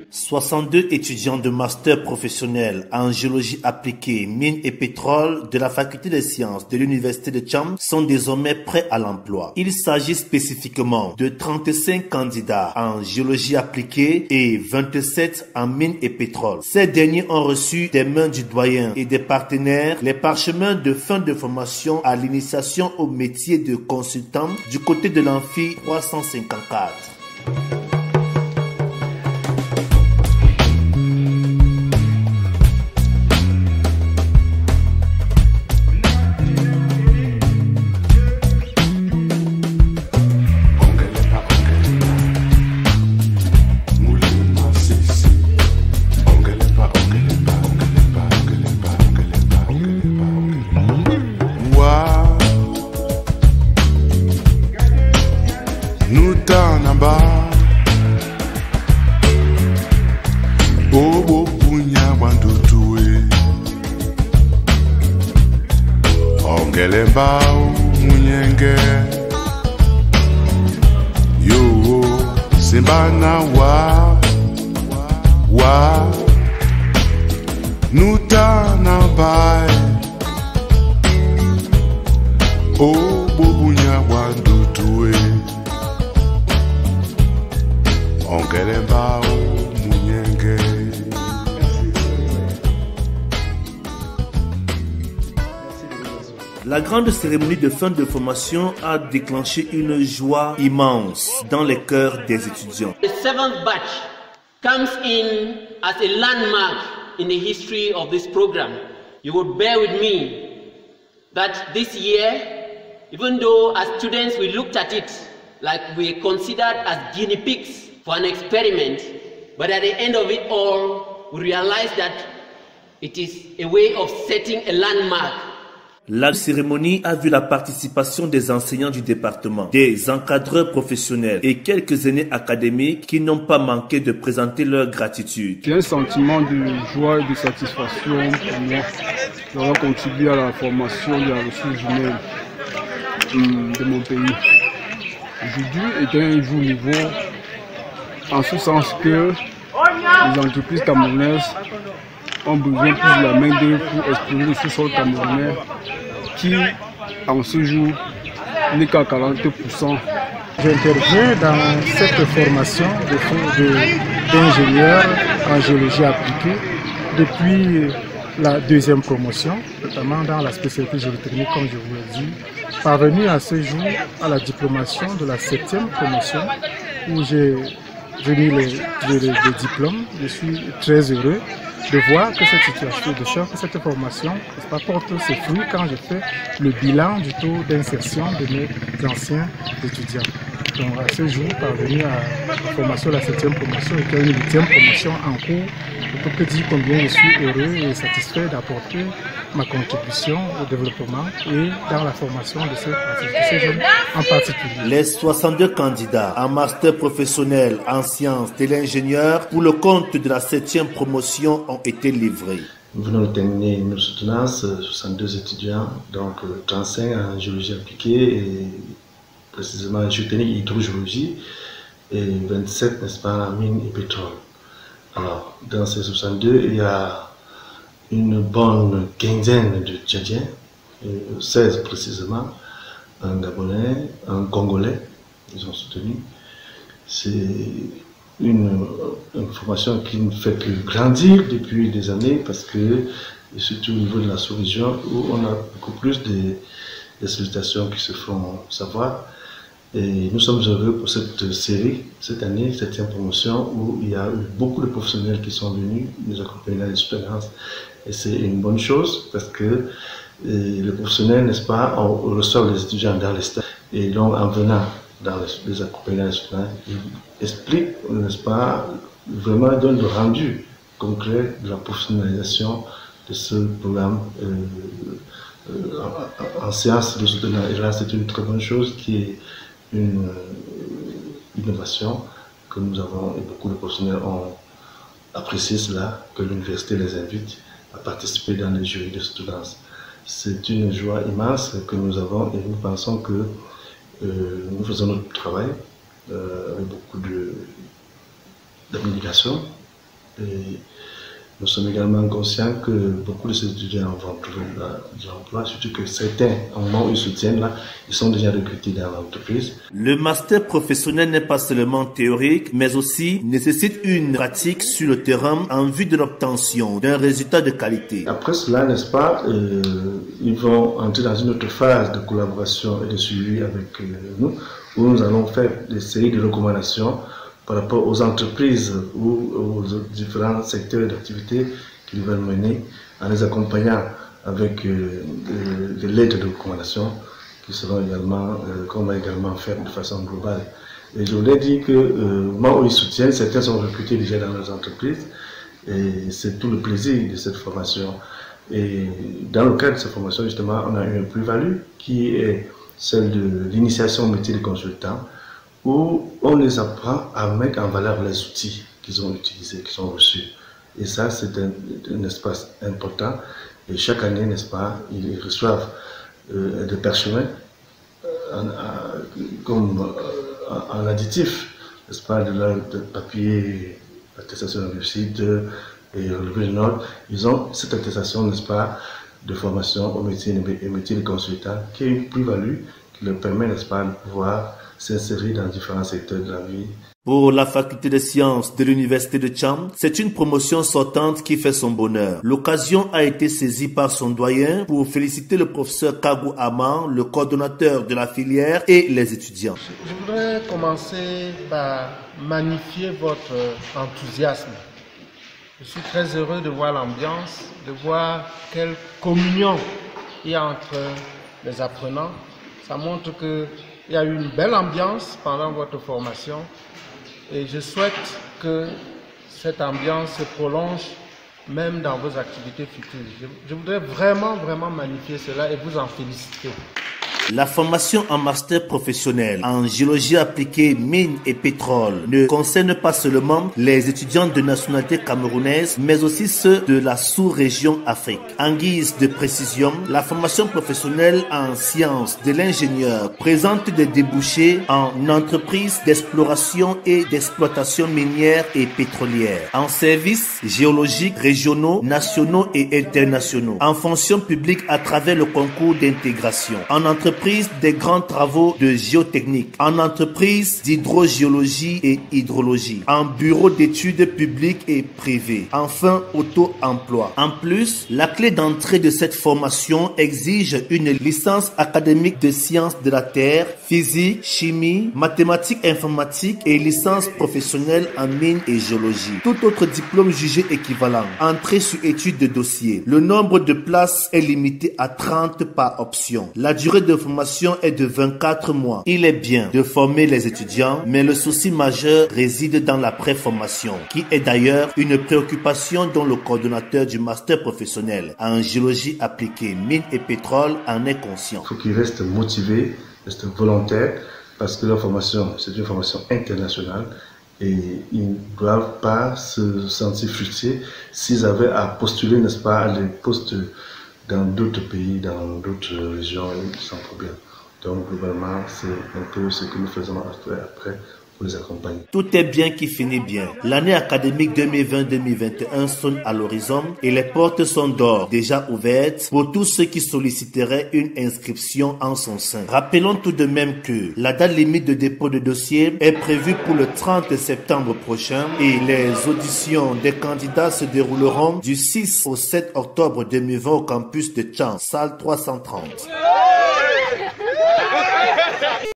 62 étudiants de master professionnel en géologie appliquée, mines et pétrole de la faculté des sciences de l'université de Cham sont désormais prêts à l'emploi. Il s'agit spécifiquement de 35 candidats en géologie appliquée et 27 en mines et pétrole. Ces derniers ont reçu des mains du doyen et des partenaires les parchemins de fin de formation à l'initiation au métier de consultant du côté de l'amphi 354. Nutanamba Bobo punya wandutue Ongelemba munyenge Yo simbana wa Nutanamba Bobo punya wandutue La grande cérémonie de fin de formation a déclenché une joie immense dans les cœurs des étudiants. The seventh batch comes in as a landmark in the history of this program. You would bear with me that this year, even though as students we looked at it like we were considered as guinea pigs for an experiment, but at the end of it all, we realized that it is a way of setting a landmark. La cérémonie a vu la participation des enseignants du département, des encadreurs professionnels et quelques aînés académiques qui n'ont pas manqué de présenter leur gratitude. C'est un sentiment de joie et de satisfaction pour moi d'avoir contribué à la formation de la ressource humaine de mon pays. Aujourd'hui est un jour nouveau en ce sens que les entreprises camerounaises ont besoin plus de la main-d'œuvre pour explorer le sous-sol camerounais qui, en ce jour, n'est qu'à 40%. J'interviens dans cette formation d'ingénieur en géologie appliquée depuis la deuxième promotion, notamment dans la spécialité géotechnique, comme je vous l'ai dit. Parvenu à ce jour à la diplomation de la 7e promotion, où j'ai remis les diplômes. Je suis très heureux de voir que cette situation, de faire que cette formation porte ses fruits quand je fais le bilan du taux d'insertion de mes anciens étudiants. Donc à ce jour, parvenu à la formation de la 7e promotion et qu'il y a une 8e promotion en cours, je peux dire combien je suis heureux et satisfait d'apporter ma contribution au développement et dans la formation de ces jeunes en particulier. Les 62 candidats en master professionnel en sciences de l'ingénieur pour le compte de la 7e promotion ont été livrés. Nous venons de terminer une soutenance, 62 étudiants, donc 35 en géologie appliquée et précisément en géotechnique et hydrogéologie et 27, n'est-ce pas, en mines et pétrole. Alors, dans ces 62, il y a une bonne quinzaine de Tchadiens, 16 précisément, un Gabonais, un Congolais, ils ont soutenu. C'est une formation qui ne fait que grandir depuis des années parce que, surtout au niveau de la sous-région, où on a beaucoup plus de sollicitations qui se font savoir. Et nous sommes heureux pour cette série, cette année, 7e promotion, où il y a eu beaucoup de professionnels qui sont venus nous accompagner dans l'expérience. Et c'est une bonne chose parce que les professionnels, n'est-ce pas, on reçoit les étudiants dans les stages. Et donc, en venant dans les accompagner dans l'expérience, ils expliquent, n'est-ce pas, vraiment donnent le rendu concret de la professionnalisation de ce programme en sciences de soutenance. Et là, c'est une très bonne chose qui est une innovation que nous avons et beaucoup de professionnels ont apprécié cela, que l'université les invite à participer dans les jurys de soutenance. C'est une joie immense que nous avons et nous pensons que nous faisons notre travail avec beaucoup obligations. Et nous sommes également conscients que beaucoup de ces étudiants vont trouver de l'emploi, surtout que certains, au moment où ils soutiennent, là, ils sont déjà recrutés dans l'entreprise. Le master professionnel n'est pas seulement théorique, mais aussi nécessite une pratique sur le terrain en vue de l'obtention d'un résultat de qualité. Après cela, n'est-ce pas, ils vont entrer dans une autre phase de collaboration et de suivi avec nous, où nous allons faire des séries de recommandations par rapport aux entreprises ou aux différents secteurs d'activité qu'ils veulent mener, en les accompagnant avec des lettres de recommandation qui seront également, qu'on va également faire de façon globale. Et je voulais dire que au moment où ils soutiennent, certains sont recrutés déjà dans leurs entreprises et c'est tout le plaisir de cette formation. Et dans le cadre de cette formation, justement, on a eu une plus-value qui est celle de l'initiation au métier de consultant, où on les apprend à mettre en valeur les outils qu'ils ont utilisés, qu'ils ont reçus. Et ça, c'est un espace important. Et chaque année, n'est-ce pas, ils reçoivent des parchemins comme en additif, n'est-ce pas, de papier, attestation de réussite et relevé de notes. Ils ont cette attestation, n'est-ce pas, de formation au métier de consultant, qui est une plus-value qui leur permet, n'est-ce pas, de pouvoir s'insérer dans différents secteurs de la vie. Pour la faculté des sciences de l'université de Tcham, c'est une promotion sortante qui fait son bonheur. L'occasion a été saisie par son doyen pour féliciter le professeur Kagou Aman, le coordonnateur de la filière et les étudiants. Je voudrais commencer par magnifier votre enthousiasme. Je suis très heureux de voir l'ambiance, de voir quelle communion il y a entre les apprenants. Ça montre qu'il y a eu une belle ambiance pendant votre formation et je souhaite que cette ambiance se prolonge même dans vos activités futures. Je voudrais vraiment magnifier cela et vous en féliciter. La formation en master professionnel en géologie appliquée, mines et pétrole ne concerne pas seulement les étudiants de nationalité camerounaise, mais aussi ceux de la sous-région Afrique. En guise de précision, la formation professionnelle en sciences de l'ingénieur présente des débouchés en entreprises d'exploration et d'exploitation minière et pétrolière, en services géologiques régionaux, nationaux et internationaux, en fonction publique à travers le concours d'intégration, en entreprise des grands travaux de géotechnique, en entreprise d'hydrogéologie et hydrologie, en bureau d'études publiques et privées, enfin auto-emploi. En plus, la clé d'entrée de cette formation exige une licence académique de sciences de la terre, physique, chimie, mathématiques, informatique et licence professionnelle en mines et géologie. Tout autre diplôme jugé équivalent. Entrée sur études de dossier. Le nombre de places est limité à 30 par option. La durée de formation est de 24 mois. Il est bien de former les étudiants, mais le souci majeur réside dans la préformation, qui est d'ailleurs une préoccupation dont le coordonnateur du master professionnel en géologie appliquée, mines et pétrole en est conscient. Il faut qu'ils restent motivés, restent volontaires, parce que leur formation, c'est une formation internationale et ils ne doivent pas se sentir frustrés s'ils avaient à postuler, n'est-ce pas, à des postes dans d'autres pays, dans d'autres régions, sans problème. Donc, globalement, c'est un peu ce que nous faisons après pour les accompagner. Tout est bien qui finit bien. L'année académique 2020-2021 sonne à l'horizon et les portes sont d'or, déjà ouvertes pour tous ceux qui solliciteraient une inscription en son sein. Rappelons tout de même que la date limite de dépôt de dossier est prévue pour le 30 septembre prochain et les auditions des candidats se dérouleront du 6 au 7 octobre 2020 au campus de Tcham, salle 330.